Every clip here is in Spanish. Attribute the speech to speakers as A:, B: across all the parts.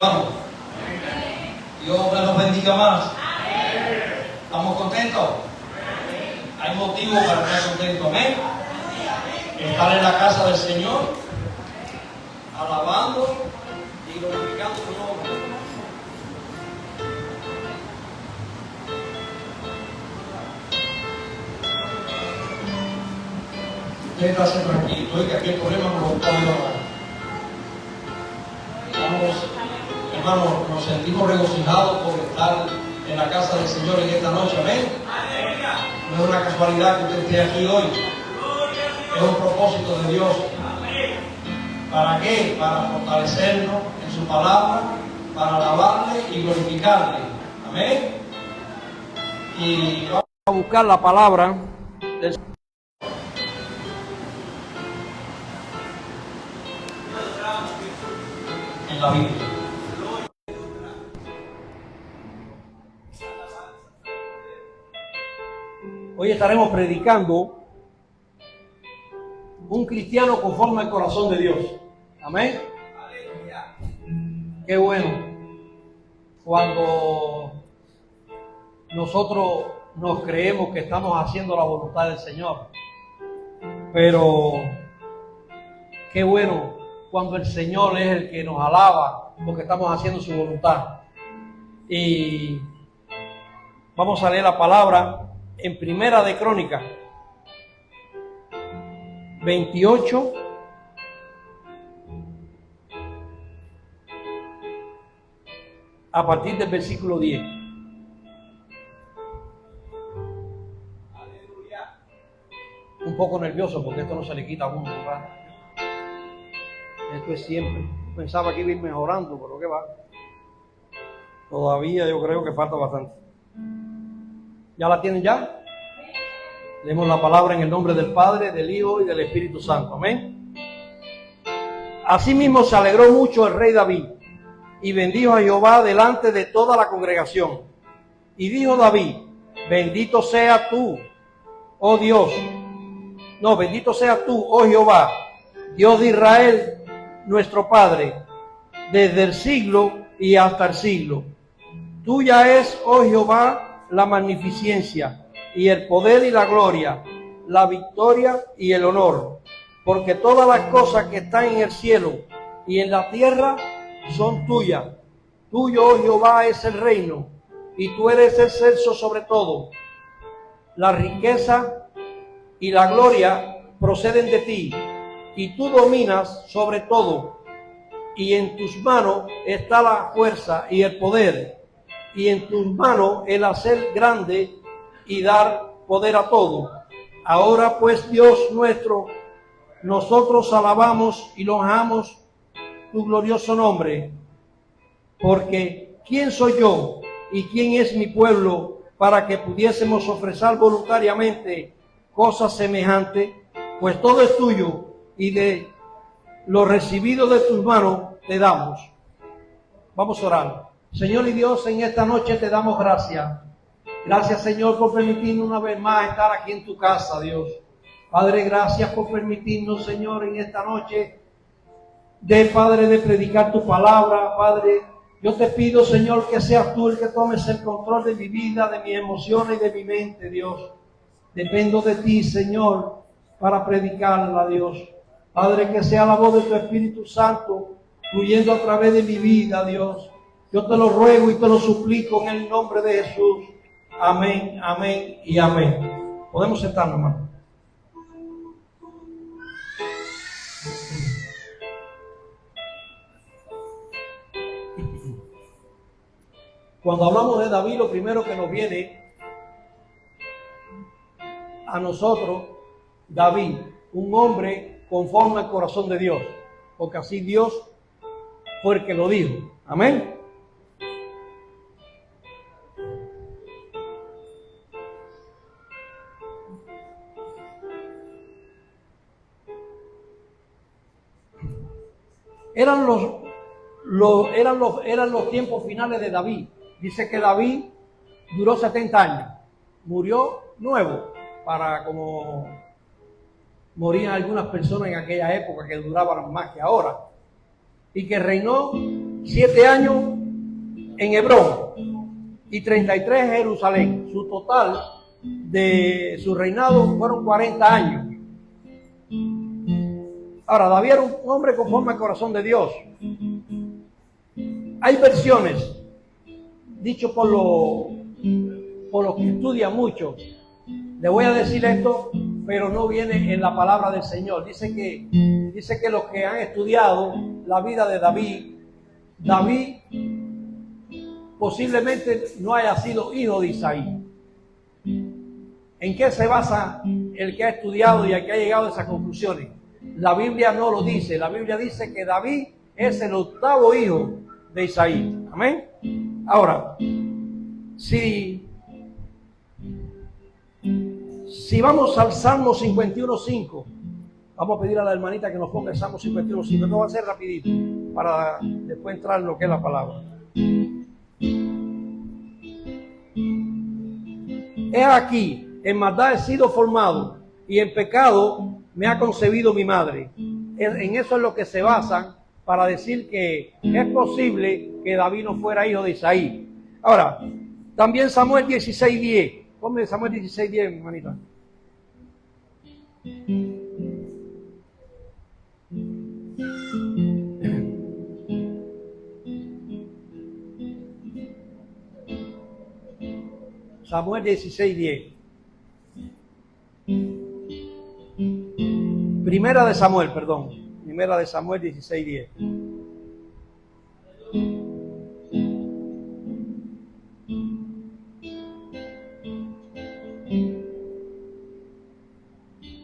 A: Vamos. Dios me los bendiga más. ¿Estamos contentos? Hay motivo para estar contentos. Amén. Estar en la casa del Señor, alabando y glorificando su nombre. Usted está siempre tranquilo, que aquí el problema no lo puedo hablar. Hermanos, nos sentimos regocijados por estar en la casa del Señor en esta noche. Amén. No es una casualidad que usted esté aquí hoy. Es un propósito de Dios. ¿Para qué? Para fortalecernos en su palabra, para alabarle y glorificarle. Amén. Y vamos a buscar la palabra del Señor en la Biblia. Hoy estaremos predicando un cristiano conforme al corazón de Dios. Amén. Qué bueno cuando nosotros nos creemos que estamos haciendo la voluntad del Señor. Pero qué bueno cuando el Señor es el que nos alaba porque estamos haciendo su voluntad. Y vamos a leer la palabra en Primera de Crónicas 28 a partir del versículo 10. Un poco nervioso porque esto no se le quita a uno, ¿verdad? Esto es siempre. Pensaba que iba a ir mejorando, pero ¿qué va? Todavía yo creo que falta bastante. ¿Ya la tienen ya? Leemos la palabra en el nombre del Padre, del Hijo y del Espíritu Santo. Amén. Asimismo se alegró mucho el rey David y bendijo a Jehová delante de toda la congregación. Y dijo David: bendito sea tú, oh Dios. No, bendito sea tú, oh Jehová, Dios de Israel, nuestro Padre, desde el siglo y hasta el siglo. Tuya es, oh Jehová, la magnificencia y el poder y la gloria, la victoria y el honor, porque todas las cosas que están en el cielo y en la tierra son tuyas. Tuyo, oh Jehová, es el reino, y tú eres excelso sobre todo. La riqueza y la gloria proceden de ti, y tú dominas sobre todo, y en tus manos está la fuerza y el poder, y en tus manos el hacer grande y dar poder a todo. Ahora pues, Dios nuestro, nosotros alabamos y honramos tu glorioso nombre, porque ¿quién soy yo y quién es mi pueblo para que pudiésemos ofrecer voluntariamente cosas semejantes? Pues todo es tuyo, y de lo recibido de tus manos te damos. Vamos a orar. Señor y Dios, en esta noche te damos gracias. Gracias, Señor, por permitirnos una vez más estar aquí en tu casa, Dios. Padre, gracias por permitirnos, Señor, en esta noche Padre, de predicar tu palabra. Padre, yo te pido, Señor, que seas tú el que tomes el control de mi vida, de mis emociones y de mi mente, Dios. Dependo de ti, Señor, para predicarla, Dios. Padre, que sea la voz de tu Espíritu Santo fluyendo a través de mi vida, Dios. Yo te lo ruego y te lo suplico en el nombre de Jesús. Amén, amén y amén. Podemos sentarnos, hermano. Cuando hablamos de David, lo primero que nos viene a nosotros, David, un hombre conforme al corazón de Dios, porque así Dios fue el que lo dijo. Amén. Eran los tiempos finales de David. Dice que David duró 70 años. Murió nuevo, para como morían algunas personas en aquella época que duraban más que ahora. Y que reinó 7 años en Hebrón y 33 en Jerusalén. Su total de su reinado fueron 40 años. Ahora, David era un hombre conforme al corazón de Dios. Hay versiones, dicho por los que estudian mucho. Le voy a decir esto, pero no viene en la palabra del Señor. Dice que los que han estudiado la vida de David posiblemente no haya sido hijo de Isaí. ¿En qué se basa el que ha estudiado y el que ha llegado a esas conclusiones? La Biblia no lo dice. La Biblia dice que David es el 8º hijo de Isaí. Amén. Ahora, si vamos al Salmo 51:5, vamos a pedir a la hermanita que nos ponga el Salmo 51:5. Esto va a ser rapidito para después entrar en lo que es la palabra. He aquí, en maldad he sido formado y en pecado me ha concebido mi madre. En eso es lo que se basan para decir que es posible que David no fuera hijo de Isaí. Ahora, también Samuel 16:10. Ponme Samuel 16:10, hermanita. Samuel 16:10. Primera de Samuel 16:10.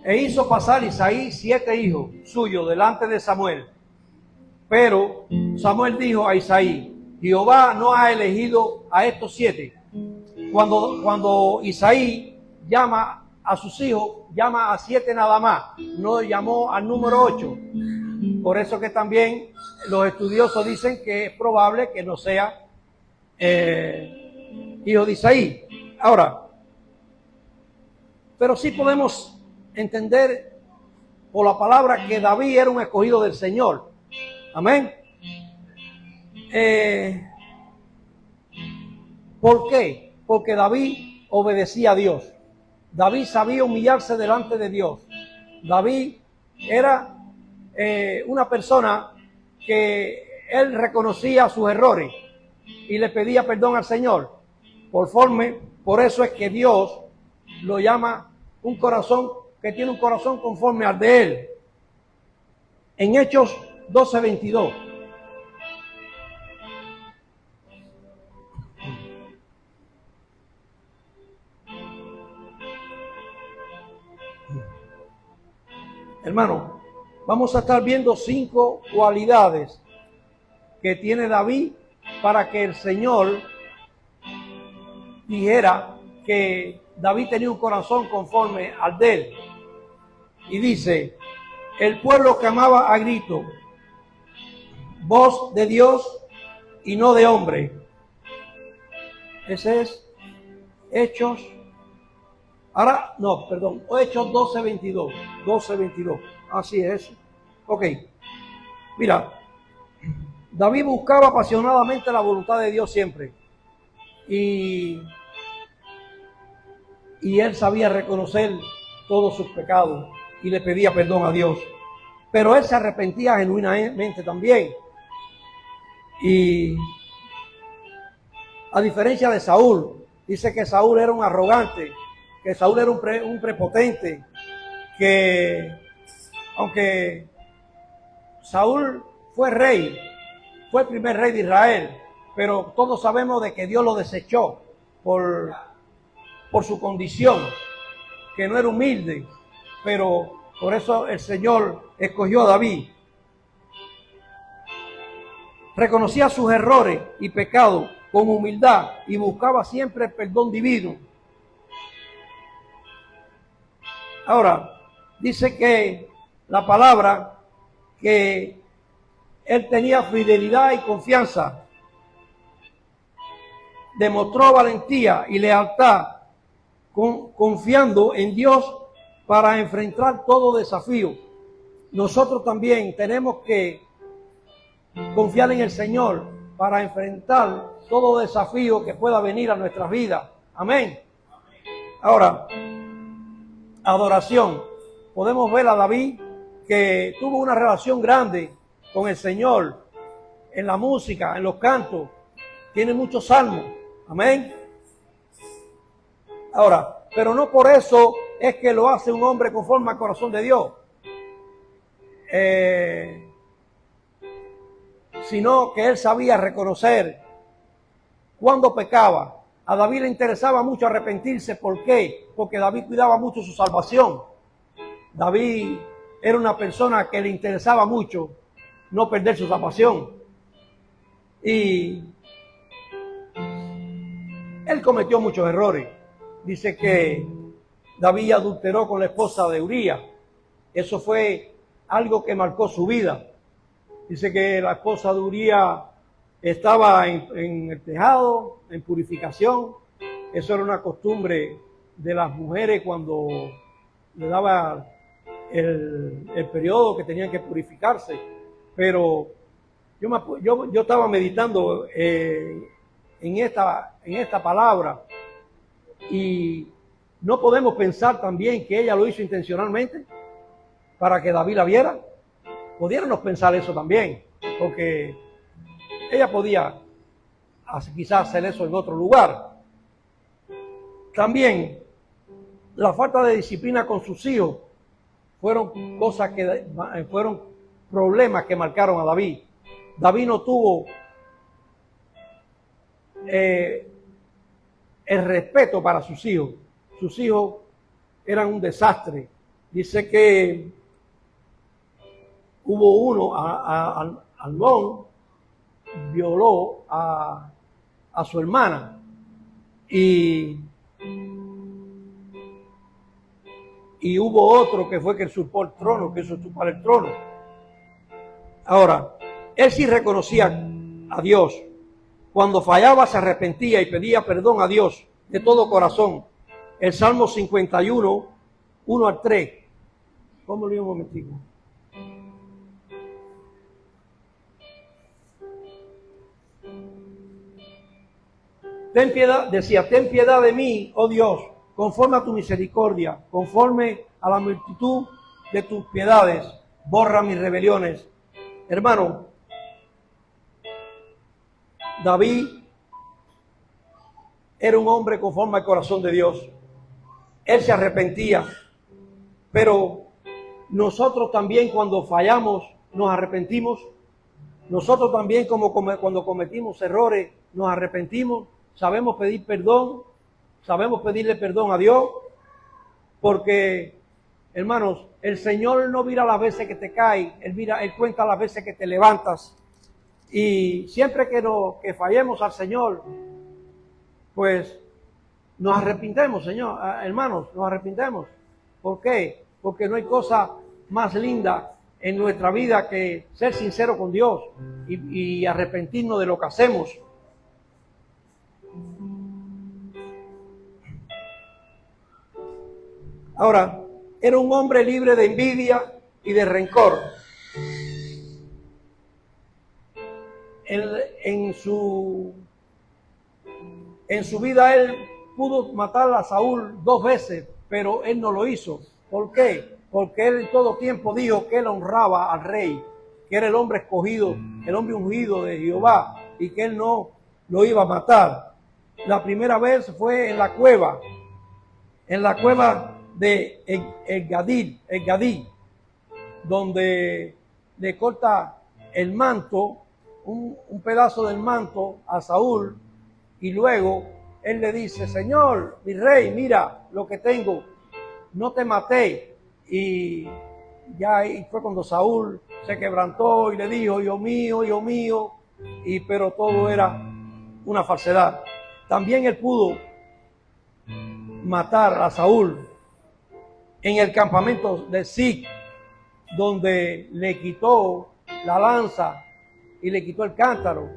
A: E hizo pasar Isaí 7 hijos suyos delante de Samuel. Pero Samuel dijo a Isaí: Jehová no ha elegido a estos 7. Cuando Isaí llama a sus hijos, llama a 7 nada más, no llamó al número 8. Por eso que también los estudiosos dicen que es probable que no sea hijo de Isaí. Ahora, pero sí podemos entender por la palabra que David era un escogido del Señor. Amén. ¿Por qué? Porque David obedecía a Dios. David sabía humillarse delante de Dios. David era una persona que él reconocía sus errores y le pedía perdón al Señor. Por eso es que Dios lo llama un corazón que tiene un corazón conforme al de él. En Hechos 12:22. Hermano, vamos a estar viendo 5 cualidades que tiene David para que el Señor dijera que David tenía un corazón conforme al de él. Y dice: el pueblo clamaba a grito, voz de Dios y no de hombre. Ese es Hechos. Hechos 12:22. Así es. Ok. Mira, David buscaba apasionadamente la voluntad de Dios siempre. Y él sabía reconocer todos sus pecados y le pedía perdón a Dios. Pero él se arrepentía genuinamente también. Y a diferencia de Saúl, dice que Saúl era un arrogante, que Saúl era un prepotente, que aunque Saúl fue rey, fue el primer rey de Israel, pero todos sabemos de que Dios lo desechó por su condición, que no era humilde, pero por eso el Señor escogió a David. Reconocía sus errores y pecados con humildad y buscaba siempre el perdón divino. Ahora, dice que la palabra que él tenía fidelidad y confianza, demostró valentía y lealtad, confiando en Dios para enfrentar todo desafío. Nosotros también tenemos que confiar en el Señor para enfrentar todo desafío que pueda venir a nuestras vidas. Amén. Ahora, adoración. Podemos ver a David que tuvo una relación grande con el Señor en la música, en los cantos. Tiene muchos salmos. Amén. Ahora, pero no por eso es que lo hace un hombre conforme al corazón de Dios. Sino que él sabía reconocer cuando pecaba. A David le interesaba mucho arrepentirse. ¿Por qué? Porque David cuidaba mucho su salvación. David era una persona que le interesaba mucho no perder su salvación. Y él cometió muchos errores. Dice que David adulteró con la esposa de Urías. Eso fue algo que marcó su vida. Dice que la esposa de Urías estaba en el tejado, en purificación. Eso era una costumbre de las mujeres cuando le daba el periodo que tenían que purificarse. Pero yo estaba meditando en esta palabra, y no podemos pensar también que ella lo hizo intencionalmente para que David la viera. Pudiéramos pensar eso también, porque ella podía quizás hacer eso en otro lugar. También la falta de disciplina con sus hijos fueron cosas que fueron problemas que marcaron a David. David no tuvo el respeto para sus hijos. Sus hijos eran un desastre. Dice que hubo uno, Amnón, violó a su hermana, y hubo otro que fue que usurpó el trono, que hizo usurpar el trono. Ahora, él sí reconocía a Dios. Cuando fallaba se arrepentía y pedía perdón a Dios de todo corazón. El Salmo 51, 1 al 3. ¿Cómo lo digo un momentico? Ten piedad, decía, ten piedad de mí, oh Dios, conforme a tu misericordia, conforme a la multitud de tus piedades, borra mis rebeliones. Hermano, David era un hombre conforme al corazón de Dios. Él se arrepentía, pero nosotros también cuando fallamos nos arrepentimos. Nosotros también cuando cometimos errores nos arrepentimos. Sabemos pedir perdón, sabemos pedirle perdón a Dios, porque, hermanos, el Señor no mira las veces que te caes, Él cuenta las veces que te levantas. Y siempre que fallemos al Señor, pues nos arrepintemos, Señor, hermanos, nos arrepintemos. ¿Por qué? Porque no hay cosa más linda en nuestra vida que ser sincero con Dios y arrepentirnos de lo que hacemos. Ahora, era un hombre libre de envidia y de rencor. En su vida él pudo matar a Saúl 2 veces, pero él no lo hizo. ¿Por qué? Porque él en todo tiempo dijo que él honraba al rey, que era el hombre escogido, el hombre ungido de Jehová, y que él no lo iba a matar. La primera vez fue en la cueva de El Gadí, donde le corta el manto, un pedazo del manto a Saúl, y luego él le dice, Señor, mi rey, mira lo que tengo, no te maté. Y ya ahí fue cuando Saúl se quebrantó y le dijo, Dios mío, pero todo era una falsedad. También él pudo matar a Saúl en el campamento de Zig, donde le quitó la lanza y le quitó el cántaro,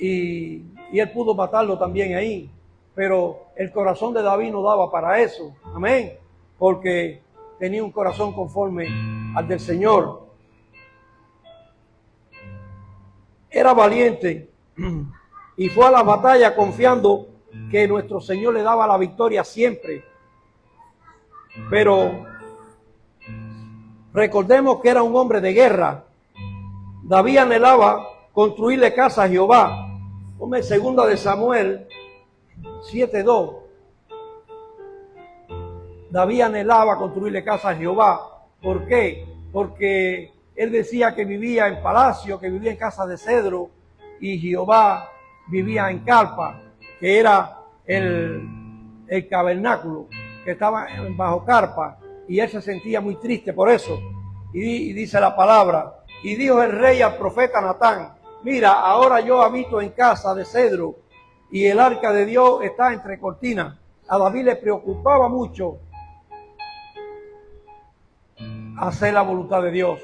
A: y él pudo matarlo también ahí, pero el corazón de David no daba para eso, amén, porque tenía un corazón conforme al del Señor. era valiente y fue a la batalla confiando que nuestro Señor le daba la victoria siempre. Pero recordemos que era un hombre de guerra. David anhelaba construirle casa a Jehová. Ponme segunda de Samuel 7:2. David anhelaba construirle casa a Jehová. ¿Por qué? Porque él decía que vivía en palacio, que vivía en casa de cedro, y Jehová vivía en carpa, que era el tabernáculo, que estaba bajo carpa, y él se sentía muy triste por eso. Y dice la palabra, y dijo el rey al profeta Natán: mira, ahora yo habito en casa de cedro, y el arca de Dios está entre cortinas. A David le preocupaba mucho hacer la voluntad de Dios,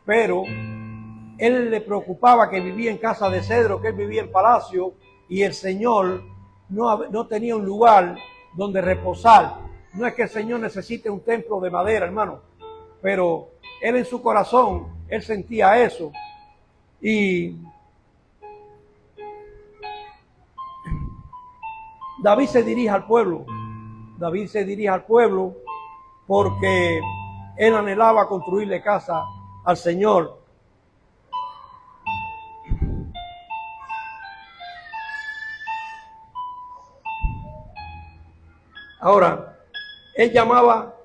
A: pero él le preocupaba que vivía en casa de cedro, que él vivía en palacio, y el Señor no tenía un lugar donde reposar. No es que el Señor necesite un templo de madera, hermano, pero él en su corazón, él sentía eso. Y David se dirige al pueblo. David se dirige al pueblo porque él anhelaba construirle casa al Señor. Ahora, él llamaba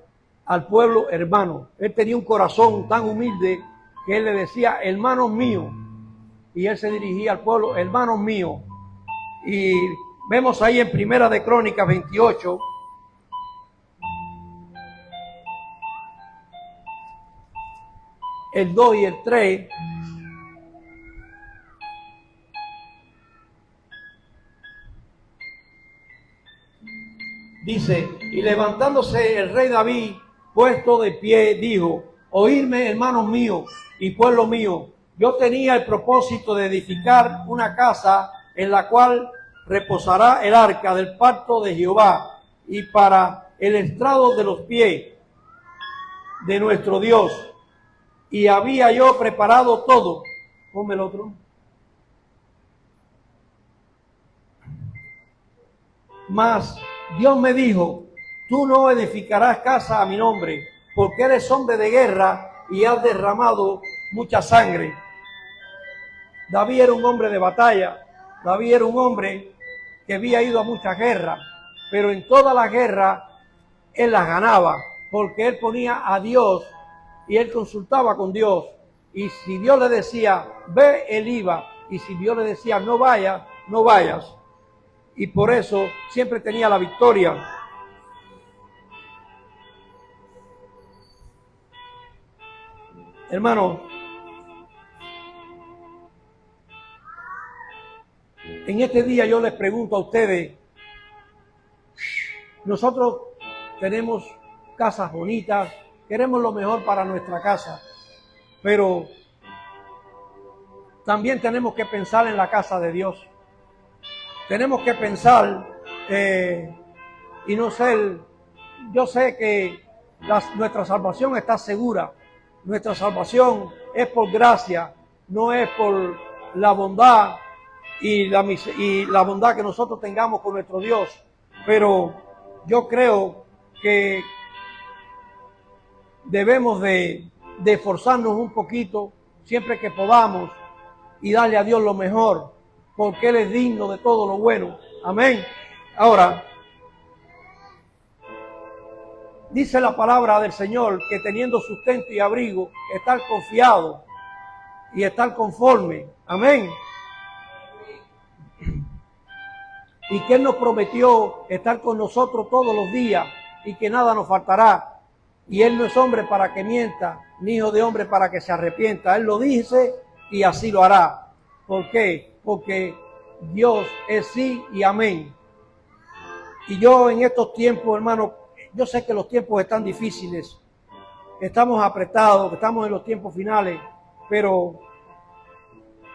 A: al pueblo hermano. Él tenía un corazón tan humilde que él le decía: hermanos míos. Y él se dirigía al pueblo: hermanos míos. Y vemos ahí en Primera de Crónicas 28, el 2 y el 3. Dice: y levantándose el rey David, puesto de pie, dijo: oídme, hermanos míos y pueblo mío, yo tenía el propósito de edificar una casa en la cual reposará el arca del pacto de Jehová, y para el estrado de los pies de nuestro Dios. Y había yo preparado todo. Ponme el otro. Mas Dios me dijo: tú no edificarás casa a mi nombre, porque eres hombre de guerra y has derramado mucha sangre. David era un hombre de batalla. David era un hombre que había ido a muchas guerras, pero en todas las guerras él las ganaba, porque él ponía a Dios y él consultaba con Dios. Y si Dios le decía ve, él iba, y si Dios le decía no vayas, no vayas. Y por eso siempre tenía la victoria. Hermano, en este día yo les pregunto a ustedes: nosotros tenemos casas bonitas, queremos lo mejor para nuestra casa, pero también tenemos que pensar en la casa de Dios. Tenemos que pensar y no ser... Yo sé que nuestra salvación está segura. Nuestra salvación es por gracia, no es por la bondad y la bondad que nosotros tengamos con nuestro Dios. Pero yo creo que debemos de esforzarnos un poquito siempre que podamos y darle a Dios lo mejor, porque Él es digno de todo lo bueno. Amén. Ahora, dice la palabra del Señor que teniendo sustento y abrigo, estar confiado y estar conforme. Amén. Y que Él nos prometió estar con nosotros todos los días y que nada nos faltará. Y Él no es hombre para que mienta, ni hijo de hombre para que se arrepienta. Él lo dice y así lo hará. ¿Por qué? Porque Dios es sí y amén. Y yo en estos tiempos, hermano, yo sé que los tiempos están difíciles, estamos apretados, estamos en los tiempos finales, pero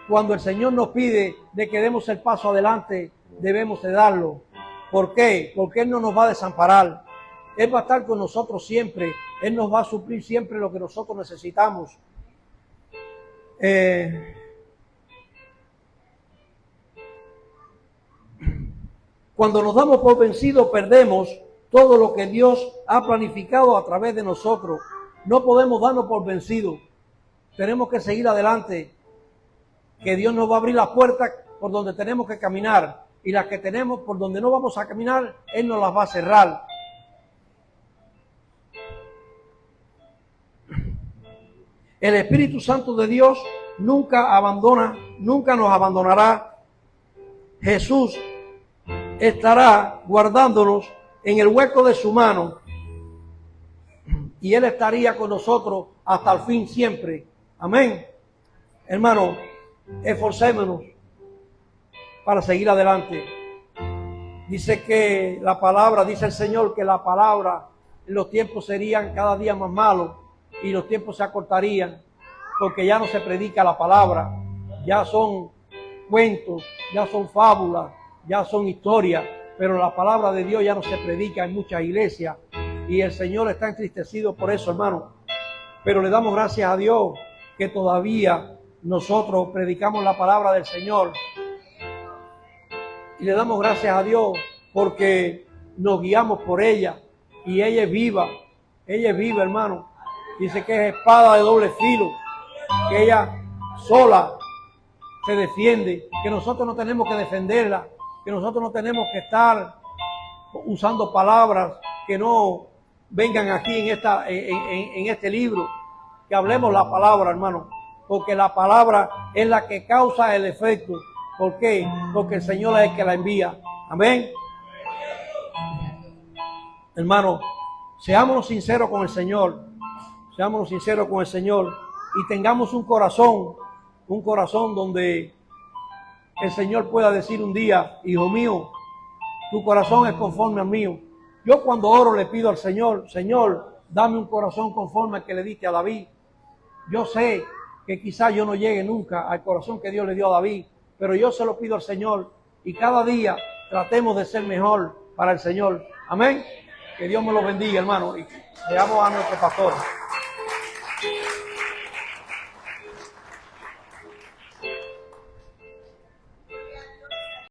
A: cuando el Señor nos pide de que demos el paso adelante, debemos de darlo. ¿Por qué? Porque Él no nos va a desamparar. Él va a estar con nosotros siempre. Él nos va a suplir siempre lo que nosotros necesitamos. Cuando nos damos por vencidos, perdemos todo lo que Dios ha planificado a través de nosotros. No podemos darnos por vencidos. Tenemos que seguir adelante, que Dios nos va a abrir las puertas por donde tenemos que caminar, y las que tenemos por donde no vamos a caminar, Él nos las va a cerrar. El Espíritu Santo de Dios nunca abandona, nunca nos abandonará. Jesús estará guardándonos en el hueco de su mano, y Él estaría con nosotros hasta el fin siempre. Amén. Hermano, esforcémonos para seguir adelante. Dice que la palabra, dice el Señor, que la palabra en los tiempos serían cada día más malos y los tiempos se acortarían, porque ya no se predica la palabra, ya son cuentos, ya son fábulas, ya son historias, pero la palabra de Dios ya no se predica en muchas iglesias, y el Señor está entristecido por eso, hermano. Pero le damos gracias a Dios que todavía nosotros predicamos la palabra del Señor, y le damos gracias a Dios porque nos guiamos por ella, y ella es viva, hermano. Dice que es espada de doble filo, que ella sola se defiende, que nosotros no tenemos que defenderla, que nosotros no tenemos que estar usando palabras que no vengan aquí en este libro, que hablemos la palabra, hermano, porque la palabra es la que causa el efecto. ¿Por qué? Porque el Señor es el que la envía. Amén. Hermano, seámonos sinceros con el Señor, seámonos sinceros con el Señor, y tengamos un corazón donde el Señor pueda decir un día: hijo mío, tu corazón es conforme al mío. Yo cuando oro le pido al Señor: Señor, dame un corazón conforme al que le diste a David. Yo sé que quizás yo no llegue nunca al corazón que Dios le dio a David, pero yo se lo pido al Señor, y cada día tratemos de ser mejor para el Señor. Amén. Que Dios me lo bendiga, hermano, y veamos a nuestro pastor.